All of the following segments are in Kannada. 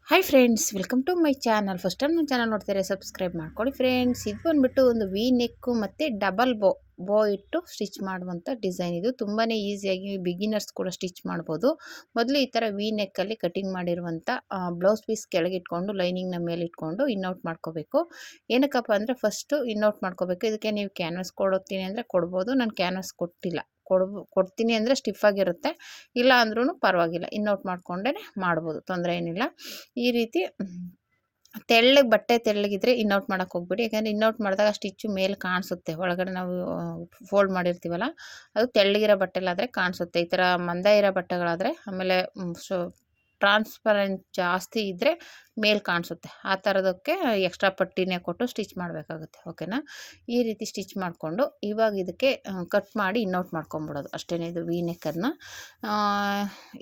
Hi friends, welcome to my channel. First time ನನ್ನ ಚಾನಲ್ ನೋಡ್ತಾರೆ, ಸಬ್ಸ್ಕ್ರೈಬ್ ಮಾಡ್ಕೊಳ್ಳಿ ಫ್ರೆಂಡ್ಸ್. ಇದು ಬಂದುಬಿಟ್ಟು ಒಂದು ವಿ ನೆಕ್ಕು ಮತ್ತು ಡಬಲ್ ಬೋ ಇಟ್ಟು ಸ್ಟಿಚ್ ಮಾಡುವಂಥ ಡಿಸೈನ್. ಇದು ತುಂಬಾ ಈಸಿಯಾಗಿ ಬಿಗಿನರ್ಸ್ ಕೂಡ ಸ್ಟಿಚ್ ಮಾಡ್ಬೋದು. ಮೊದಲು ಈ ಥರ ವಿ ನೆಕ್ಕಲ್ಲಿ ಕಟಿಂಗ್ ಮಾಡಿರುವಂಥ ಬ್ಲೌಸ್ ಪೀಸ್ ಕೆಳಗೆ ಇಟ್ಕೊಂಡು ಲೈನಿಂಗ್ನ ಮೇಲೆ ಇಟ್ಕೊಂಡು ಇನ್ನೌಟ್ ಮಾಡ್ಕೋಬೇಕು. ಏನಕ್ಕಪ್ಪ ಅಂದರೆ ಫಸ್ಟು ಇನ್ನೌಟ್ ಮಾಡ್ಕೋಬೇಕು. ಇದಕ್ಕೆ ನೀವು ಕ್ಯಾನ್ವಾಸ್ ಕೊಡ್ತೀನಿ ಅಂದರೆ ಕೊಡ್ಬೋದು. ನಾನು ಕ್ಯಾನ್ವಾಸ್ ಕೊಟ್ಟಿಲ್ಲ. ಕೊಡ್ತೀನಿ ಅಂದರೆ ಸ್ಟಿಫಾಗಿರುತ್ತೆ, ಇಲ್ಲ ಅಂದ್ರೂ ಪರವಾಗಿಲ್ಲ, ಇನ್ನೌಟ್ ಮಾಡಿಕೊಂಡೇ ಮಾಡ್ಬೋದು, ತೊಂದರೆ ಏನಿಲ್ಲ. ಈ ರೀತಿ ಬಟ್ಟೆ ತೆಳ್ಳಗಿದ್ರೆ ಇನ್ನೌಟ್ ಮಾಡೋಕ್ಕೆ ಹೋಗ್ಬಿಡಿ. ಯಾಕೆಂದರೆ ಇನ್ನೌಟ್ ಮಾಡಿದಾಗ ಸ್ಟಿಚ್ಚು ಮೇಲೆ ಕಾಣಿಸುತ್ತೆ, ಒಳಗಡೆ ನಾವು ಫೋಲ್ಡ್ ಮಾಡಿರ್ತೀವಲ್ಲ ಅದು ತೆಳ್ಳಗಿರೋ ಬಟ್ಟೆಲಾದರೆ ಕಾಣಿಸುತ್ತೆ. ಈ ಥರ ಮಂದ ಇರೋ ಬಟ್ಟೆಗಳಾದರೆ ಆಮೇಲೆ ಟ್ರಾನ್ಸ್ಪರೆಂಟ್ ಜಾಸ್ತಿ ಇದ್ದರೆ ಮೇಲೆ ಕಾಣಿಸುತ್ತೆ. ಆ ಥರದಕ್ಕೆ ಎಕ್ಸ್ಟ್ರಾ ಪಟ್ಟಿನೇ ಕೊಟ್ಟು ಸ್ಟಿಚ್ ಮಾಡಬೇಕಾಗುತ್ತೆ. ಓಕೆನಾ? ಈ ರೀತಿ ಸ್ಟಿಚ್ ಮಾಡಿಕೊಂಡು ಇವಾಗ ಇದಕ್ಕೆ ಕಟ್ ಮಾಡಿ ಇನ್ನೌಟ್ ಮಾಡ್ಕೊಂಬಿಡೋದು ಅಷ್ಟೇ. ಇದು ವಿ ನೆಕ್ಕನ್ನು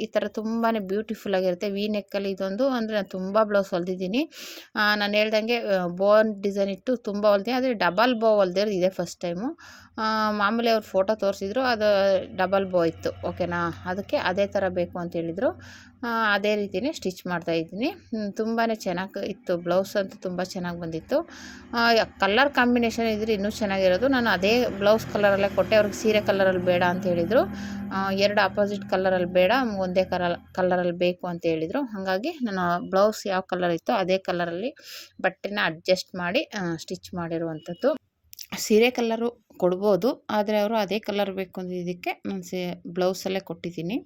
ಈ ಥರ ತುಂಬಾ ಬ್ಯೂಟಿಫುಲ್ಲಾಗಿರುತ್ತೆ. ವಿ ನೆಕ್ಕಲ್ಲಿ ಇದೊಂದು ಅಂದರೆ ನಾನು ತುಂಬ ಬ್ಲೌಸ್ ಹೊಲ್ದಿದ್ದೀನಿ. ನಾನು ಹೇಳ್ದಂಗೆ ಬೋನ್ ಡಿಸೈನ್ ಇಟ್ಟು ತುಂಬ ಹೊಲ್ದೆ, ಆದರೆ ಡಬಲ್ ಬೋ ಹೊಲ್ದಿರೋದು ಇದೆ ಫಸ್ಟ್ ಟೈಮು. ಮಾಮೂಲಿ ಅವ್ರು ಫೋಟೋ ತೋರಿಸಿದ್ರು, ಅದು ಡಬಲ್ ಬೋ ಇತ್ತು. ಓಕೆನಾ? ಅದಕ್ಕೆ ಅದೇ ಥರ ಬೇಕು ಅಂತ ಹೇಳಿದರು. ಅದೇ ರೀತಿಯೇ ಸ್ಟಿಚ್ ಮಾಡ್ತಾಯಿದ್ದೀನಿ. ತುಂಬಾ ಚೆನ್ನಾಗಿ ಇತ್ತು. ಬ್ಲೌಸ್ ಅಂತೂ ತುಂಬ ಚೆನ್ನಾಗಿ ಬಂದಿತ್ತು. ಕಲರ್ ಕಾಂಬಿನೇಷನ್ ಇದ್ದರೆ ಇನ್ನೂ ಚೆನ್ನಾಗಿರೋದು. ನಾನು ಅದೇ ಬ್ಲೌಸ್ ಕಲರಲ್ಲೇ ಕೊಟ್ಟೆ. ಅವ್ರಿಗೆ ಸೀರೆ ಕಲರಲ್ಲಿ ಬೇಡ ಅಂತ ಹೇಳಿದರು. ಎರಡು ಆಪೋಸಿಟ್ ಕಲರಲ್ಲಿ ಬೇಡ, ಒಂದೇ ಕಲರಲ್ಲಿ ಬೇಕು ಅಂತ ಹೇಳಿದರು. ಹಾಗಾಗಿ ನಾನು ಬ್ಲೌಸ್ ಯಾವ ಕಲರ್ ಇತ್ತೋ ಅದೇ ಕಲರಲ್ಲಿ ಬಟ್ಟೆನ ಅಡ್ಜಸ್ಟ್ ಮಾಡಿ ಸ್ಟಿಚ್ ಮಾಡಿರುವಂಥದ್ದು. ಸೀರೆ ಕಲರು ಕೊಡ್ಬೋದು, ಆದರೆ ಅವರು ಅದೇ ಕಲರ್ ಬೇಕು ಅಂದಿದ್ದಕ್ಕೆ ನಾನು ಬ್ಲೌಸಲ್ಲೇ ಕೊಟ್ಟಿದ್ದೀನಿ.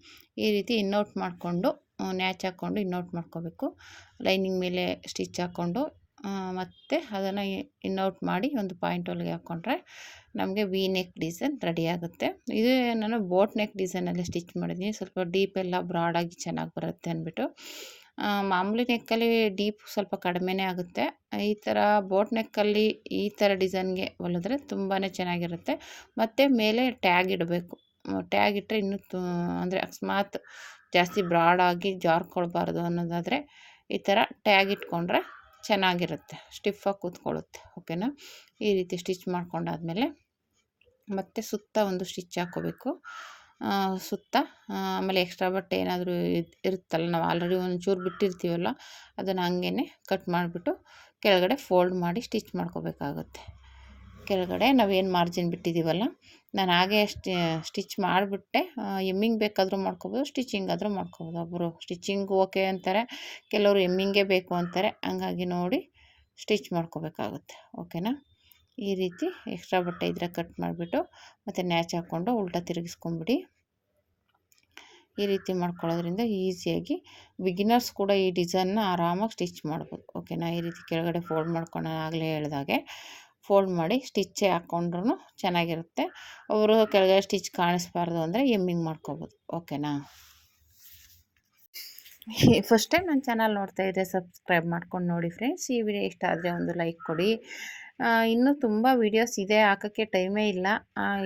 ಈ ರೀತಿ ಇನ್ನೌಟ್ ಮಾಡಿಕೊಂಡು ನ್ಯಾಚ್ ಹಾಕ್ಕೊಂಡು ಇನ್ನೌಟ್ ಮಾಡ್ಕೋಬೇಕು. ಲೈನಿಂಗ್ ಮೇಲೆ ಸ್ಟಿಚ್ ಹಾಕ್ಕೊಂಡು ಮತ್ತು ಅದನ್ನು ಇನ್ನೌಟ್ ಮಾಡಿ ಒಂದು ಪಾಯಿಂಟ್ ಹೊಲಿಗೆ ಹಾಕ್ಕೊಂಡ್ರೆ ನಮಗೆ ವಿ ನೆಕ್ ಡಿಸೈನ್ ರೆಡಿ ಆಗುತ್ತೆ. ಇದು ನಾನು ಬೋಟ್ ನೆಕ್ ಡಿಸೈನಲ್ಲಿ ಸ್ಟಿಚ್ ಮಾಡಿದ್ದೀನಿ. ಸ್ವಲ್ಪ ಡೀಪೆಲ್ಲ ಬ್ರಾಡಾಗಿ ಚೆನ್ನಾಗಿ ಬರುತ್ತೆ ಅಂದ್ಬಿಟ್ಟು. ಮಾಮೂಲಿ ನೆಕ್ಕಲ್ಲಿ ಡೀಪ್ ಸ್ವಲ್ಪ ಕಡಿಮೆನೇ ಆಗುತ್ತೆ. ಈ ಥರ ಬೋಟ್ ನೆಕ್ಕಲ್ಲಿ ಈ ಥರ ಡಿಸೈನ್ಗೆ ಹೊಲಿದ್ರೆ ತುಂಬಾ ಚೆನ್ನಾಗಿರುತ್ತೆ. ಮತ್ತು ಮೇಲೆ ಟ್ಯಾಗ್ ಇಡಬೇಕು. ಟ್ಯಾಗ್ ಇಟ್ಟರೆ ಇನ್ನೂ ಅಂದರೆ ಅಕಸ್ಮಾತ್ ಜಾಸ್ತಿ ಬ್ರಾಡಾಗಿ ಜಾರ್ಕೊಳ್ಬಾರ್ದು ಅನ್ನೋದಾದರೆ ಈ ಥರ ಟ್ಯಾಗ್ ಇಟ್ಕೊಂಡ್ರೆ ಚೆನ್ನಾಗಿರುತ್ತೆ, ಸ್ಟಿಫಾಗಿ ಕೂತ್ಕೊಳ್ಳುತ್ತೆ. ಓಕೆನಾ? ಈ ರೀತಿ ಸ್ಟಿಚ್ ಮಾಡ್ಕೊಂಡಾದ್ಮೇಲೆ ಮತ್ತೆ ಸುತ್ತ ಒಂದು ಸ್ಟಿಚ್ ಹಾಕ್ಕೋಬೇಕು. ಸುತ್ತ ಆಮೇಲೆ ಎಕ್ಸ್ಟ್ರಾ ಬಟ್ಟೆ ಏನಾದರೂ ಇರುತ್ತಲ್ಲ, ನಾವು ಆಲ್ರೆಡಿ ಒಂಚೂರು ಬಿಟ್ಟಿರ್ತೀವಲ್ಲ, ಅದನ್ನು ಹಂಗೇ ಕಟ್ ಮಾಡಿಬಿಟ್ಟು ಕೆಳಗಡೆ ಫೋಲ್ಡ್ ಮಾಡಿ ಸ್ಟಿಚ್ ಮಾಡ್ಕೋಬೇಕಾಗುತ್ತೆ. ಕೆಳಗಡೆ ನಾವೇನು ಮಾರ್ಜಿನ್ ಬಿಟ್ಟಿದ್ದೀವಲ್ಲ, ನಾನು ಹಾಗೆ ಸ್ಟಿಚ್ ಮಾಡಿಬಿಟ್ಟೆ. ಎಮ್ಮಿಂಗ್ ಬೇಕಾದರೂ ಮಾಡ್ಕೊಬೋದು, ಸ್ಟಿಚಿಂಗ್ ಆದರೂ ಮಾಡ್ಕೊಬೋದು. ಒಬ್ಬರು ಸ್ಟಿಚಿಂಗ್ ಓಕೆ ಅಂತಾರೆ, ಕೆಲವರು ಎಮ್ಮಿಂಗೇ ಬೇಕು ಅಂತಾರೆ. ಹಂಗಾಗಿ ನೋಡಿ ಸ್ಟಿಚ್ ಮಾಡ್ಕೋಬೇಕಾಗುತ್ತೆ. ಓಕೆನಾ? ಈ ರೀತಿ ಎಕ್ಸ್ಟ್ರಾ ಬಟ್ಟೆ ಇದ್ದರೆ ಕಟ್ ಮಾಡಿಬಿಟ್ಟು ಮತ್ತು ನ್ಯಾಚ್ ಹಾಕ್ಕೊಂಡು ಉಲ್ಟಾ ತಿರುಗಿಸ್ಕೊಂಬಿಡಿ. ಈ ರೀತಿ ಮಾಡ್ಕೊಳ್ಳೋದ್ರಿಂದ ಈಸಿಯಾಗಿ ಬಿಗಿನರ್ಸ್ ಕೂಡ ಈ ಡಿಸೈನ್ನ ಆರಾಮಾಗಿ ಸ್ಟಿಚ್ ಮಾಡ್ಬೋದು. ಓಕೆನಾ? ಈ ರೀತಿ ಕೆಳಗಡೆ ಫೋಲ್ಡ್ ಮಾಡ್ಕೊಂಡು ಆಗಲೇ ಹೇಳಿದಾಗೆ ಫೋಲ್ಡ್ ಮಾಡಿ ಸ್ಟಿಚ್ಚೇ ಹಾಕ್ಕೊಂಡ್ರೂ ಚೆನ್ನಾಗಿರುತ್ತೆ. ಅವರು ಕೆಳಗಡೆ ಸ್ಟಿಚ್ ಕಾಣಿಸ್ಬಾರ್ದು ಅಂದರೆ ಎಮ್ಮಿಂಗ್ ಮಾಡ್ಕೋಬೋದು. ಓಕೆನಾ? ಫಸ್ಟ್ ಟೈಮ್ ನನ್ನ ಚಾನಲ್ ನೋಡ್ತಾ ಇದ್ದರೆ ಸಬ್ಸ್ಕ್ರೈಬ್ ಮಾಡ್ಕೊಂಡು ನೋಡಿ ಫ್ರೆಂಡ್ಸ್. ಈ ವಿಡಿಯೋ ಇಷ್ಟ ಆದರೆ ಒಂದು ಲೈಕ್ ಕೊಡಿ. ಇನ್ನೂ ತುಂಬ ವೀಡಿಯೋಸ್ ಇದೆ, ಹಾಕೋಕ್ಕೆ ಟೈಮೇ ಇಲ್ಲ.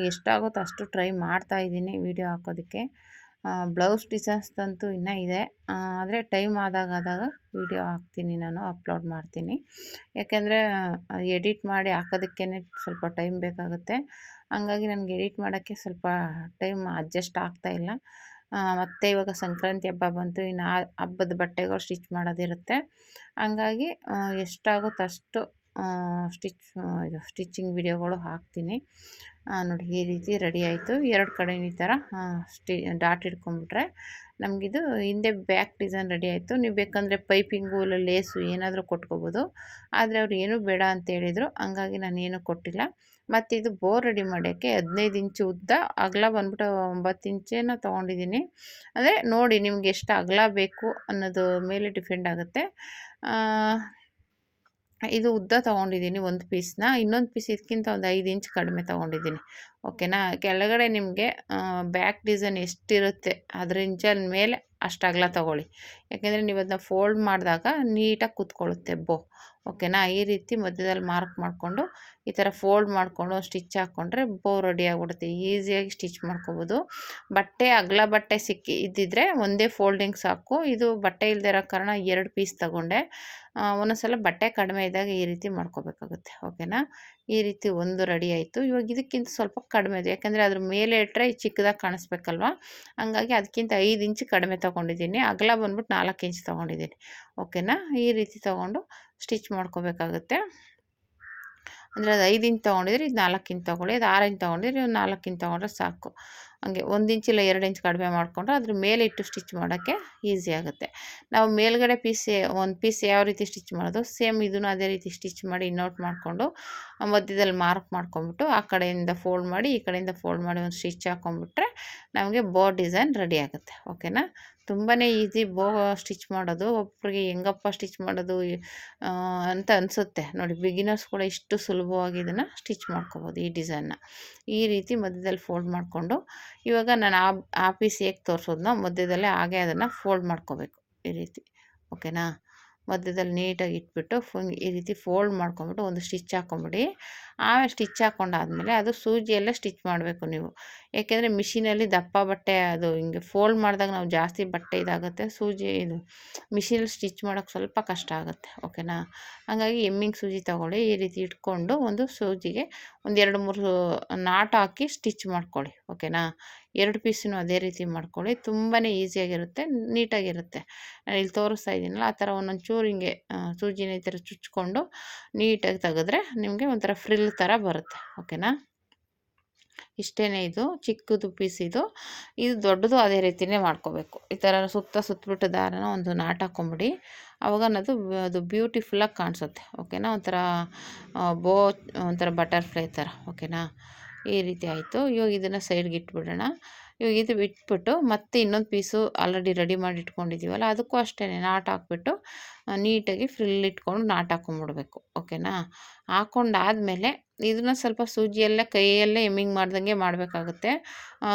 ಎಷ್ಟಾಗುತ್ತೋ ಅಷ್ಟು ಟ್ರೈ ಮಾಡ್ತಾಯಿದ್ದೀನಿ ವೀಡಿಯೋ ಹಾಕೋದಕ್ಕೆ. ಬ್ಲೌಸ್ ಡಿಸೈನ್ಸ್ದಂತೂ ಇನ್ನೂ ಇದೆ, ಆದರೆ ಟೈಮ್ ಆದಾಗ ವೀಡಿಯೋ ಹಾಕ್ತೀನಿ, ನಾನು ಅಪ್ಲೋಡ್ ಮಾಡ್ತೀನಿ. ಯಾಕೆಂದರೆ ಎಡಿಟ್ ಮಾಡಿ ಹಾಕೋದಕ್ಕೇ ಸ್ವಲ್ಪ ಟೈಮ್ ಬೇಕಾಗುತ್ತೆ. ಹಂಗಾಗಿ ನನಗೆ ಎಡಿಟ್ ಮಾಡೋಕ್ಕೆ ಸ್ವಲ್ಪ ಟೈಮ್ ಅಡ್ಜಸ್ಟ್ ಆಗ್ತಾಯಿಲ್ಲ. ಮತ್ತು ಇವಾಗ ಸಂಕ್ರಾಂತಿ ಹಬ್ಬ ಬಂತು, ಇನ್ನು ಹಬ್ಬದ ಬಟ್ಟೆಗಳು ಸ್ಟಿಚ್ ಮಾಡೋದಿರುತ್ತೆ. ಹಂಗಾಗಿ ಎಷ್ಟಾಗುತ್ತೋ ಅಷ್ಟು ಸ್ಟಿಚಿಂಗ್ ವಿಡಿಯೋಗಳು ಹಾಕ್ತೀನಿ. ನೋಡಿ ಈ ರೀತಿ ರೆಡಿ ಆಯಿತು. ಎರಡು ಕಡೆ ಈ ಥರ ಡಾಟ್ ಹಿಡ್ಕೊಂಬಿಟ್ರೆ ನಮಗಿದು ಹಿಂದೆ ಬ್ಯಾಕ್ ಡಿಸೈನ್ ರೆಡಿ ಆಯಿತು. ನೀವು ಬೇಕಂದರೆ ಪೈಪಿಂಗು ಇಲ್ಲ ಲೇಸು ಏನಾದರೂ ಕೊಟ್ಕೋಬೋದು, ಆದರೆ ಅವ್ರು ಏನೂ ಬೇಡ ಅಂತ ಹೇಳಿದರು. ಹಂಗಾಗಿ ನಾನು ಏನೂ ಕೊಟ್ಟಿಲ್ಲ. ಮತ್ತು ಇದು ಬೋ ರೆಡಿ ಮಾಡೋಕ್ಕೆ 15 ಇಂಚು ಉದ್ದ, ಅಗಲ ಬಂದ್ಬಿಟ್ಟು 9 ಇಂಚೇನೋ ತೊಗೊಂಡಿದ್ದೀನಿ. ಅಂದರೆ ನೋಡಿ ನಿಮ್ಗೆ ಎಷ್ಟು ಅಗಲ ಬೇಕು ಅನ್ನೋದು ಮೇಲೆ ಡಿಪೆಂಡ್ ಆಗುತ್ತೆ. ಇದು ಉದ್ದ ತೊಗೊಂಡಿದ್ದೀನಿ ಒಂದು ಪೀಸ್ನ, ಇನ್ನೊಂದು ಪೀಸ್ ಇದಕ್ಕಿಂತ ಒಂದು 5 ಇಂಚ್ ಕಡಿಮೆ ತೊಗೊಂಡಿದ್ದೀನಿ. ಓಕೆನಾ? ಕೆಳಗಡೆ ನಿಮಗೆ ಬ್ಯಾಕ್ ಡಿಸೈನ್ ಎಷ್ಟಿರುತ್ತೆ ಅದರ ಇಂಚಲ್ಲಿ ಮೇಲೆ ಅಷ್ಟು ಅಗಲ ತೊಗೊಳ್ಳಿ. ಯಾಕೆಂದರೆ ನೀವು ಅದನ್ನ ಫೋಲ್ಡ್ ಮಾಡಿದಾಗ ನೀಟಾಗಿ ಕೂತ್ಕೊಳ್ಳುತ್ತೆ ಬೋ. ಓಕೆನಾ. ಈ ರೀತಿ ಮಧ್ಯದಲ್ಲಿ ಮಾರ್ಕ್ ಮಾಡಿಕೊಂಡು ಈ ಥರ ಫೋಲ್ಡ್ ಮಾಡಿಕೊಂಡು ಸ್ಟಿಚ್ ಹಾಕ್ಕೊಂಡ್ರೆ ಬೋ ರೆಡಿ ಆಗಿಬಿಡುತ್ತೆ. ಈಸಿಯಾಗಿ ಸ್ಟಿಚ್ ಮಾಡ್ಕೋಬೋದು. ಬಟ್ಟೆ ಅಗಲ ಬಟ್ಟೆ ಇದ್ದಿದ್ರೆ ಒಂದೇ ಫೋಲ್ಡಿಂಗ್ ಸಾಕು. ಇದು ಬಟ್ಟೆ ಇಲ್ಲದೆ ಇರೋ ಕಾರಣ 2 ಪೀಸ್ ತಗೊಂಡೆ. ಒಂದೊಂದ್ಸಲ ಬಟ್ಟೆ ಕಡಿಮೆ ಇದ್ದಾಗ ಈ ರೀತಿ ಮಾಡ್ಕೋಬೇಕಾಗುತ್ತೆ. ಓಕೆನಾ. ಈ ರೀತಿ ಒಂದು ರೆಡಿ ಆಯಿತು. ಇವಾಗ ಇದಕ್ಕಿಂತ ಸ್ವಲ್ಪ ಕಡಿಮೆ ಇದೆ, ಯಾಕಂದರೆ ಅದ್ರ ಮೇಲೆ ಇಟ್ಟರೆ ಚಿಕ್ಕದಾಗಿ ಕಾಣಿಸ್ಬೇಕಲ್ವ, ಹಂಗಾಗಿ ಅದಕ್ಕಿಂತ 5 ಇಂಚ್ ಕಡಿಮೆ ತೊಗೊಂಡಿದ್ದೀನಿ. ಅಗಲ ಬಂದ್ಬಿಟ್ಟು 4 ಇಂಚ್ ತೊಗೊಂಡಿದ್ದೀನಿ. ಓಕೆನಾ. ಈ ರೀತಿ ತೊಗೊಂಡು ಸ್ಟಿಚ್ ಮಾಡ್ಕೋಬೇಕಾಗುತ್ತೆ. ಅಂದರೆ ಅದು 5 ಇಂಚ್ ತೊಗೊಂಡಿದ್ರೆ ಇದು 4 ಇಂಚ್ ತೊಗೊಳ್ಳಿ, ಅದು 6 ಇಂಚ್ ತೊಗೊಂಡಿದ್ರೆ 4 ಇಂಚ್ ತೊಗೊಂಡ್ರೆ ಸಾಕು. ಹಂಗೆ 1 ಇಂಚ್ ಇಲ್ಲ 2 ಇಂಚ್ ಕಡಿಮೆ ಮಾಡಿಕೊಂಡ್ರೆ ಅದ್ರ ಮೇಲೆ ಇಟ್ಟು ಸ್ಟಿಚ್ ಮಾಡೋಕ್ಕೆ ಈಸಿ ಆಗುತ್ತೆ. ನಾವು ಮೇಲ್ಗಡೆ ಒಂದು ಪೀಸ್ ಯಾವ ರೀತಿ ಸ್ಟಿಚ್ ಮಾಡೋದು ಸೇಮ್ ಇದನ್ನು ಅದೇ ರೀತಿ ಸ್ಟಿಚ್ ಮಾಡಿ ಇನ್ನೌಟ್ ಮಾಡಿಕೊಂಡು ಮಧ್ಯದಲ್ಲಿ ಮಾರ್ಕ್ ಮಾಡ್ಕೊಂಬಿಟ್ಟು ಆ ಕಡೆಯಿಂದ ಫೋಲ್ಡ್ ಮಾಡಿ ಈ ಕಡೆಯಿಂದ ಫೋಲ್ಡ್ ಮಾಡಿ ಒಂದು ಸ್ಟಿಚ್ ಹಾಕ್ಕೊಂಬಿಟ್ರೆ ನಮಗೆ ಬೋ ಡಿಸೈನ್ ರೆಡಿ ಆಗುತ್ತೆ. ಓಕೆನಾ. ತುಂಬಾ ಈಸಿ ಬೋ ಸ್ಟಿಚ್ ಮಾಡೋದು. ಒಬ್ಬರಿಗೆ ಹೆಂಗಪ್ಪ ಸ್ಟಿಚ್ ಮಾಡೋದು ಅಂತ ಅನಿಸುತ್ತೆ ನೋಡಿ. ಬಿಗಿನರ್ಸ್ ಕೂಡ ಇಷ್ಟು ಸುಲಭವಾಗಿ ಇದನ್ನು ಸ್ಟಿಚ್ ಮಾಡ್ಕೋಬೋದು ಈ ಡಿಸೈನ್ನ. ಈ ರೀತಿ ಮಧ್ಯದಲ್ಲಿ ಫೋಲ್ಡ್ ಮಾಡಿಕೊಂಡು ಇವಾಗ ನಾನು ಆ ಪೀಸ್ ಹೇಗೆ ತೋರಿಸೋದನ್ನ ಮಧ್ಯದಲ್ಲೇ ಹಾಗೆ ಅದನ್ನು ಫೋಲ್ಡ್ ಮಾಡ್ಕೋಬೇಕು ಈ ರೀತಿ. ಓಕೆನಾ. ಮಧ್ಯದಲ್ಲಿ ನೀಟಾಗಿ ಇಟ್ಬಿಟ್ಟು ಈ ರೀತಿ ಫೋಲ್ಡ್ ಮಾಡ್ಕೊಂಬಿಟ್ಟು ಒಂದು ಸ್ಟಿಚ್ ಹಾಕ್ಕೊಂಬಿಡಿ. ಆಮೇಲೆ ಸ್ಟಿಚ್ ಹಾಕ್ಕೊಂಡಾದ್ಮೇಲೆ ಅದು ಸೂಜಿಯಲ್ಲೇ ಸ್ಟಿಚ್ ಮಾಡಬೇಕು ನೀವು. ಏಕೆಂದರೆ ಮಿಷಿನಲ್ಲಿ ದಪ್ಪ ಬಟ್ಟೆ ಅದು ಹಿಂಗೆ ಫೋಲ್ಡ್ ಮಾಡಿದಾಗ ನಾವು ಜಾಸ್ತಿ ಬಟ್ಟೆ ಇದಾಗುತ್ತೆ. ಇದು ಮಿಷಿನಲ್ಲಿ ಸ್ಟಿಚ್ ಮಾಡೋಕ್ಕೆ ಸ್ವಲ್ಪ ಕಷ್ಟ ಆಗುತ್ತೆ. ಓಕೆನಾ. ಹಾಗಾಗಿ ಎಮ್ಮಿಂಗ್ ಸೂಜಿ ತೊಗೊಳ್ಳಿ. ಈ ರೀತಿ ಇಟ್ಕೊಂಡು ಒಂದು ಸೂಜಿಗೆ ಒಂದು 2-3 ನಾಟ್ ಹಾಕಿ ಸ್ಟಿಚ್ ಮಾಡ್ಕೊಳ್ಳಿ. ಓಕೆನಾ. 2 ಪೀಸನ್ನು ಅದೇ ರೀತಿ ಮಾಡ್ಕೊಳ್ಳಿ. ತುಂಬಾ ಈಸಿಯಾಗಿರುತ್ತೆ, ನೀಟಾಗಿರುತ್ತೆ. ನಾನು ಇಲ್ಲಿ ತೋರಿಸ್ತಾ ಇದ್ದೀನಲ್ಲ ಆ ಥರ ಒಂದೊಂದು ಚೂರು ಹಿಂಗೆ ಸೂಜಿನ ಈ ಥರ ಚುಚ್ಕೊಂಡು ನೀಟಾಗಿ ತೆಗೆದ್ರೆ ನಿಮಗೆ ಒಂಥರ ಫ್ರಿಲ್ ಥರ ಬರುತ್ತೆ. ಓಕೆನಾ. ಇಷ್ಟೇ. ಇದು ಚಿಕ್ಕದು ಪೀಸ್, ಇದು ದೊಡ್ಡದು ಅದೇ ರೀತಿಯೇ ಮಾಡ್ಕೋಬೇಕು. ಈ ಥರ ಸುತ್ತಬಿಟ್ಟು ದಾರನ ಒಂದು ನಾಟ್ ಹಾಕ್ಕೊಂಬಿಡಿ. ಆವಾಗ ಅದು ಬ್ಯೂಟಿಫುಲ್ಲಾಗಿ ಕಾಣಿಸುತ್ತೆ. ಓಕೆನಾ. ಒಂಥರ ಬೋ ಒಂಥರ ಬಟರ್ಫ್ಲೈ ಥರ. ಓಕೆನಾ. ಈ ರೀತಿ ಆಯಿತು. ಇವಾಗ ಇದನ್ನು ಸೈಡ್ಗೆ ಇಟ್ಬಿಡೋಣ. ಇವಾಗ ಇದು ಇಟ್ಬಿಟ್ಟು ಮತ್ತೆ ಇನ್ನೊಂದು ಪೀಸು ಆಲ್ರೆಡಿ ರೆಡಿ ಮಾಡಿ ಇಟ್ಕೊಂಡಿದ್ದೀವಲ್ಲ ಅದಕ್ಕೂ ಅಷ್ಟೇ ನಾಟ್ ಹಾಕ್ಬಿಟ್ಟು ನೀಟಾಗಿ ಫ್ರಿಲ್ ಇಟ್ಕೊಂಡು ನಾಟ್ ಹಾಕ್ಕೊಂಬಿಡ್ಬೇಕು. ಓಕೆನಾ. ಹಾಕ್ಕೊಂಡಾದ್ಮೇಲೆ ಇದನ್ನು ಸ್ವಲ್ಪ ಸೂಜಿಯಲ್ಲೇ ಕೈಯಲ್ಲೇ ಎಮ್ಮಿಂಗ್ ಮಾಡ್ದಂಗೆ ಮಾಡಬೇಕಾಗುತ್ತೆ.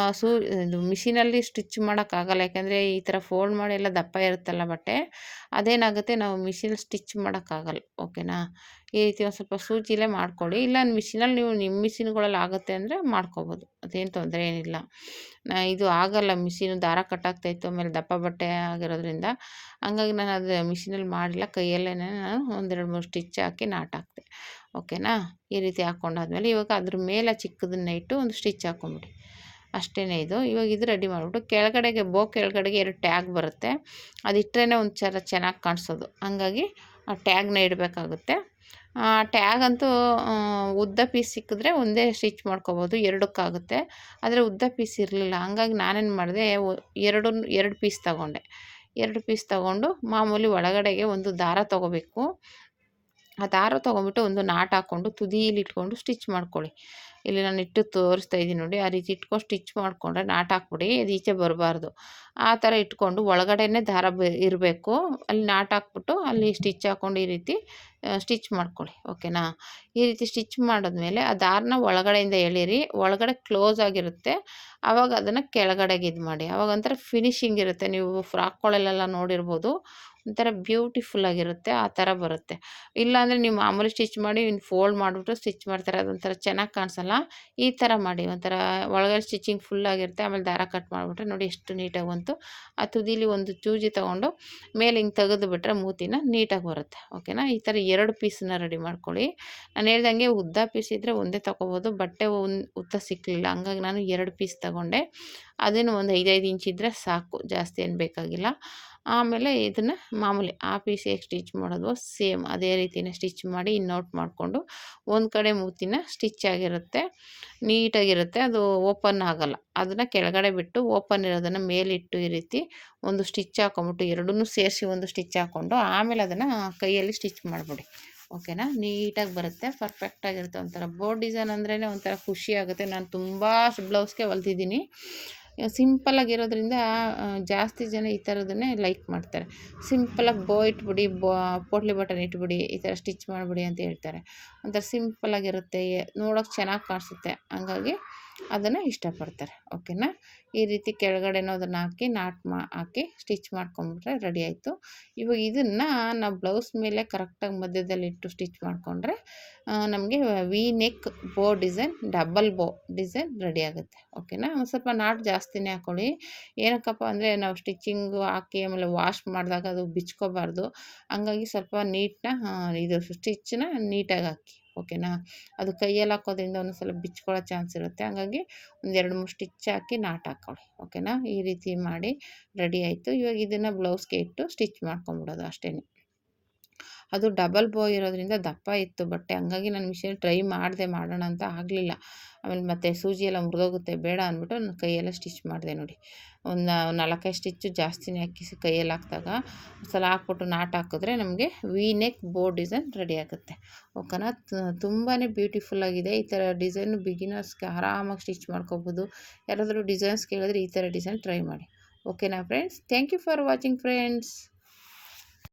ಇದು ಮಿಷಿನಲ್ಲಿ ಸ್ಟಿಚ್ ಮಾಡೋಕ್ಕಾಗಲ್ಲ, ಯಾಕೆಂದರೆ ಈ ಥರ ಫೋಲ್ಡ್ ಮಾಡಿ ಎಲ್ಲ ದಪ್ಪ ಇರುತ್ತಲ್ಲ ಬಟ್ಟೆ, ಅದೇನಾಗುತ್ತೆ ನಾವು ಮಿಷಿನಲ್ಲಿ ಸ್ಟಿಚ್ ಮಾಡೋಕ್ಕಾಗಲ್ಲ. ಓಕೆನಾ. ಈ ರೀತಿ ಒಂದು ಸ್ವಲ್ಪ ಸೂಜಿಲೇ ಮಾಡ್ಕೊಳ್ಳಿ. ಇಲ್ಲ ಮಿಷಿನಲ್ಲಿ ನೀವು ನಿಮ್ಮ ಮಿಷಿನ್ಗಳಲ್ಲಿ ಆಗುತ್ತೆ ಅಂದರೆ ಮಾಡ್ಕೋಬೋದು, ಅದೇನು ತೊಂದರೆ ಏನಿಲ್ಲ. ಇದು ಆಗಲ್ಲ, ಮಿಷಿನು ದಾರ ಕಟ್ಟಾಗ್ತಾಯಿತ್ತು ಆಮೇಲೆ ದಪ್ಪ ಬಟ್ಟೆ ಆಗಿರೋದ್ರಿಂದ, ಹಂಗಾಗಿ ನಾನು ಅದು ಮಿಷಿನಲ್ಲಿ ಮಾಡಿಲ್ಲ, ಕೈಯಲ್ಲೇ ನಾನು 1-2-3 ಸ್ಟಿಚ್ ಹಾಕಿ ನಾಟ್ ಹಾಕ್ತೆ. ಓಕೆನಾ. ಈ ರೀತಿ ಹಾಕ್ಕೊಂಡಾದ್ಮೇಲೆ ಇವಾಗ ಅದ್ರ ಮೇಲೆ ಚಿಕ್ಕದನ್ನ ಇಟ್ಟು ಒಂದು ಸ್ಟಿಚ್ ಹಾಕ್ಕೊಂಬಿಡಿ. ಅಷ್ಟೇ. ಇವಾಗ ಇದು ರೆಡಿ ಮಾಡಿಬಿಟ್ಟು ಕೆಳಗಡೆಗೆ ಕೆಳಗಡೆಗೆ 2 ಟ್ಯಾಗ್ ಬರುತ್ತೆ, ಅದಿಟ್ಟರೆ ಒಂಥರ ಚೆನ್ನಾಗಿ ಕಾಣಿಸೋದು. ಹಂಗಾಗಿ ಆ ಟ್ಯಾಗ್ನ ಇಡಬೇಕಾಗುತ್ತೆ. ಟ್ಯಾಗ್ ಅಂತೂ ಉದ್ದ ಪೀಸ್ ಸಿಕ್ಕಿದ್ರೆ ಒಂದೇ ಸ್ಟಿಚ್ ಮಾಡ್ಕೋಬೋದು, 2ಕ್ಕಾಗುತ್ತೆ. ಆದರೆ ಉದ್ದ ಪೀಸ್ ಇರಲಿಲ್ಲ, ಹಂಗಾಗಿ ನಾನೇನು ಮಾಡಿದೆ 2 ಪೀಸ್ ತೊಗೊಂಡೆ. 2 ಪೀಸ್ ತೊಗೊಂಡು ಮಾಮೂಲಿ ಒಳಗಡೆಗೆ ಒಂದು ದಾರ ತೊಗೋಬೇಕು. ಆ ದಾರ ತೊಗೊಂಬಿಟ್ಟು ಒಂದು ನಾಟ್ ಹಾಕ್ಕೊಂಡು ತುದೀಲಿ ಇಟ್ಕೊಂಡು ಸ್ಟಿಚ್ ಮಾಡ್ಕೊಳ್ಳಿ. ಇಲ್ಲಿ ನಾನು ಇಟ್ಟು ತೋರಿಸ್ತಾ ಇದ್ದೀನಿ ನೋಡಿ, ಆ ರೀತಿ ಇಟ್ಕೊಂಡು ಸ್ಟಿಚ್ ಮಾಡಿಕೊಂಡ್ರೆ ನಾಟ್ ಹಾಕ್ಬಿಡಿ, ಅದು ಈಚೆ ಬರಬಾರ್ದು. ಆ ಥರ ಇಟ್ಕೊಂಡು ಒಳಗಡೆನೇ ದಾರ ಇರಬೇಕು, ಅಲ್ಲಿ ನಾಟ್ ಹಾಕ್ಬಿಟ್ಟು ಅಲ್ಲಿ ಸ್ಟಿಚ್ ಹಾಕ್ಕೊಂಡು ಈ ರೀತಿ ಸ್ಟಿಚ್ ಮಾಡ್ಕೊಳ್ಳಿ. ಓಕೆನಾ. ಈ ರೀತಿ ಸ್ಟಿಚ್ ಮಾಡಿದ್ಮೇಲೆ ಆ ದಾರನ ಒಳಗಡೆಯಿಂದ ಎಳೀರಿ, ಒಳಗಡೆ ಕ್ಲೋಸ್ ಆಗಿರುತ್ತೆ. ಆವಾಗ ಅದನ್ನು ಕೆಳಗಡೆಗೆ ಇದು ಮಾಡಿ, ಆವಾಗ ಒಂಥರ ಫಿನಿಶಿಂಗ್ ಇರುತ್ತೆ. ನೀವು ಫ್ರಾಕ್ಗಳಲ್ಲೆಲ್ಲ ನೋಡಿರ್ಬೋದು, ಒಂಥರ ಬ್ಯೂಟಿಫುಲ್ಲಾಗಿರುತ್ತೆ, ಆ ಥರ ಬರುತ್ತೆ. ಇಲ್ಲಾಂದರೆ ನೀವು ಮಾಮೂಲಿ ಸ್ಟಿಚ್ ಮಾಡಿ ಫೋಲ್ಡ್ ಮಾಡಿಬಿಟ್ಟು ಸ್ಟಿಚ್ ಮಾಡ್ತಾರೆ, ಅದೊಂಥರ ಚೆನ್ನಾಗಿ ಕಾಣಿಸಲ್ಲ. ಈ ಥರ ಮಾಡಿ ಒಂಥರ ಒಳಗಡೆ ಸ್ಟಿಚಿಂಗ್ ಫುಲ್ಲಾಗಿರುತ್ತೆ, ಆಮೇಲೆ ದಾರ ಕಟ್ ಮಾಡಿಬಿಟ್ರೆ ನೋಡಿ ಎಷ್ಟು ನೀಟಾಗಿ ಬಂತು. ಆ ತುದೀಲಿ ಒಂದು ಚೂಜಿ ತೊಗೊಂಡು ಮೇಲೆ ಹಿಂಗೆ ತೆಗೆದು ಬಿಟ್ಟರೆ ಮೂತಿನ ನೀಟಾಗಿ ಬರುತ್ತೆ. ಓಕೆನಾ. ಈ ಥರ 2 ಪೀಸನ್ನ ರೆಡಿ ಮಾಡ್ಕೊಳ್ಳಿ. ನಾನು ಹೇಳ್ದಂಗೆ ಉದ್ದ ಪೀಸ್ ಇದ್ದರೆ ಒಂದೇ ತೊಗೋಬೋದು, ಬಟ್ಟೆ ಉದ್ದ ಸಿಕ್ಕಲಿಲ್ಲ, ಹಂಗಾಗಿ ನಾನು 2 ಪೀಸ್ ತೊಗೊಂಡೆ. ಅದೇನು ಒಂದು 5-5 ಇಂಚ್ ಇದ್ದರೆ ಸಾಕು, ಜಾಸ್ತಿ ಏನು ಬೇಕಾಗಿಲ್ಲ. ಆಮೇಲೆ ಇದನ್ನು ಮಾಮೂಲಿ ಆ ಪೀಸ್ ಹೇಗೆ ಸ್ಟಿಚ್ ಮಾಡೋದು ಸೇಮ್ ಅದೇ ರೀತಿಯೇ ಸ್ಟಿಚ್ ಮಾಡಿ ಇನ್ನೌಟ್ ಮಾಡಿಕೊಂಡು ಒಂದು ಕಡೆ ಮೂತಿನ ಸ್ಟಿಚ್ ಆಗಿರುತ್ತೆ, ನೀಟಾಗಿರುತ್ತೆ, ಅದು ಓಪನ್ ಆಗೋಲ್ಲ. ಅದನ್ನು ಕೆಳಗಡೆ ಬಿಟ್ಟು ಓಪನ್ ಇರೋದನ್ನು ಮೇಲಿಟ್ಟು ಈ ರೀತಿ ಒಂದು ಸ್ಟಿಚ್ ಹಾಕ್ಕೊಂಬಿಟ್ಟು ಎರಡನ್ನೂ ಸೇರಿಸಿ ಒಂದು ಸ್ಟಿಚ್ ಹಾಕ್ಕೊಂಡು ಆಮೇಲೆ ಅದನ್ನು ಕೈಯಲ್ಲಿ ಸ್ಟಿಚ್ ಮಾಡಿಬಿಡಿ. ಓಕೆನಾ. ನೀಟಾಗಿ ಬರುತ್ತೆ, ಪರ್ಫೆಕ್ಟಾಗಿರುತ್ತೆ. ಒಂಥರ ಬೋರ್ಡ್ ಡಿಸೈನ್ ಅಂದ್ರೇ ಒಂಥರ ಖುಷಿ ಆಗುತ್ತೆ. ನಾನು ತುಂಬ ಬ್ಲೌಸ್ಗೆ ಹೊಲ್ದಿದ್ದೀನಿ. ಸಿಂಪಲ್ಲಾಗಿರೋದ್ರಿಂದ ಜಾಸ್ತಿ ಜನ ಈ ಥರದನ್ನೇ ಲೈಕ್ ಮಾಡ್ತಾರೆ. ಸಿಂಪಲಾಗಿ ಬೋ ಇಟ್ಬಿಡಿ, ಪೋಟ್ಲಿ ಬಟನ್ ಇಟ್ಬಿಡಿ, ಈ ಥರ ಸ್ಟಿಚ್ ಮಾಡಿಬಿಡಿ ಅಂತ ಹೇಳ್ತಾರೆ. ಒಂಥರ ಸಿಂಪಲ್ಲಾಗಿರುತ್ತೆ, ನೋಡೋಕೆ ಚೆನ್ನಾಗಿ ಕಾಣಿಸುತ್ತೆ. ಹಂಗಾಗಿ ಅದನ್ನು ಇಷ್ಟಪಡ್ತಾರೆ. ಓಕೆನಾ. ಈ ರೀತಿ ಕೆಳಗಡೆನೂ ಅದನ್ನು ಹಾಕಿ ಹಾಕಿ ಸ್ಟಿಚ್ ಮಾಡ್ಕೊಂಬಿಟ್ರೆ ರೆಡಿ ಆಯಿತು. ಇವಾಗ ಇದನ್ನು ನಾವು ಬ್ಲೌಸ್ ಮೇಲೆ ಕರೆಕ್ಟಾಗಿ ಮಧ್ಯದಲ್ಲಿಟ್ಟು ಸ್ಟಿಚ್ ಮಾಡಿಕೊಂಡ್ರೆ ನಮಗೆ ವಿ ನೆಕ್ ಬೋ ಡಿಸೈನ್, ಡಬಲ್ ಬೋ ಡಿಸೈನ್ ರೆಡಿ ಆಗುತ್ತೆ. ಓಕೆನಾ. ಒಂದು ಸ್ವಲ್ಪ ನಾಟ್ ಜಾಸ್ತಿನೇ ಹಾಕ್ಕೊಳ್ಳಿ. ಏನಕ್ಕಪ್ಪ ಅಂದರೆ ನಾವು ಸ್ಟಿಚಿಂಗು ಹಾಕಿ ಆಮೇಲೆ ವಾಶ್ ಮಾಡಿದಾಗ ಅದು ಬಿಚ್ಕೋಬಾರ್ದು. ಹಂಗಾಗಿ ಸ್ವಲ್ಪ ಇದು ಸ್ಟಿಚ್ಚನ್ನ ನೀಟಾಗಿ ಹಾಕಿ. ಓಕೆನಾ. ಅದು ಕೈಯಲ್ಲಿ ಹಾಕೋದ್ರಿಂದ ಒಂದೊಂದು ಬಿಚ್ಕೊಳ್ಳೋ ಚಾನ್ಸ್ ಇರುತ್ತೆ. ಹಂಗಾಗಿ ಒಂದು 2-3 ಸ್ಟಿಚ್ ಹಾಕಿ ನಾಟ್ ಹಾಕ್ಕೊಳ್ಳಿ. ಓಕೆನಾ. ಈ ರೀತಿ ಮಾಡಿ ರೆಡಿ ಆಯಿತು. ಇವಾಗ ಇದನ್ನು ಬ್ಲೌಸ್ಗೆ ಇಟ್ಟು ಸ್ಟಿಚ್ ಮಾಡ್ಕೊಂಬಿಡೋದು ಅಷ್ಟೇ. ಅದು ಡಬಲ್ ಬೋ ಇರೋದ್ರಿಂದ ದಪ್ಪ ಇತ್ತು ಬಟ್ಟೆ, ಹಂಗಾಗಿ ನಾನು ಮಿಷಿನ್ ಟ್ರೈ ಮಾಡೋಣ ಅಂತ ಆಗಲಿಲ್ಲ. ಆಮೇಲೆ ಮತ್ತೆ ಸೂಜಿ ಎಲ್ಲ ಮುರಿದೋಗುತ್ತೆ ಬೇಡ ಅಂದ್ಬಿಟ್ಟು ನಾನು ಕೈಯೆಲ್ಲ ಸ್ಟಿಚ್ ಮಾಡಿದೆ ನೋಡಿ. ಒಂದು 4-5 ಸ್ಟಿಚ್ಚು ಜಾಸ್ತಿನೇ ಹಾಕಿ ಕೈಯಲ್ಲಿ ಹಾಕಿದಾಗ ಸಲ ಹಾಕ್ಬಿಟ್ಟು ನಾಟ್ ಹಾಕಿದ್ರೆ ನಮಗೆ ವಿ ನೆಕ್ ಬೋ ಡಿಸೈನ್ ರೆಡಿ ಆಗುತ್ತೆ. ಓಕೆನಾ. ತುಂಬಾ ಬ್ಯೂಟಿಫುಲ್ಲಾಗಿದೆ. ಈ ಥರ ಡಿಸೈನ್ ಬಿಗಿನರ್ಸ್ಗೆ ಆರಾಮಾಗಿ ಸ್ಟಿಚ್ ಮಾಡ್ಕೋಬೋದು. ಯಾರಾದರೂ ಡಿಸೈನ್ಸ್ ಕೇಳಿದ್ರೆ ಈ ಥರ ಡಿಸೈನ್ ಟ್ರೈ ಮಾಡಿ. ಓಕೆನಾ friends. Thank you for watching friends.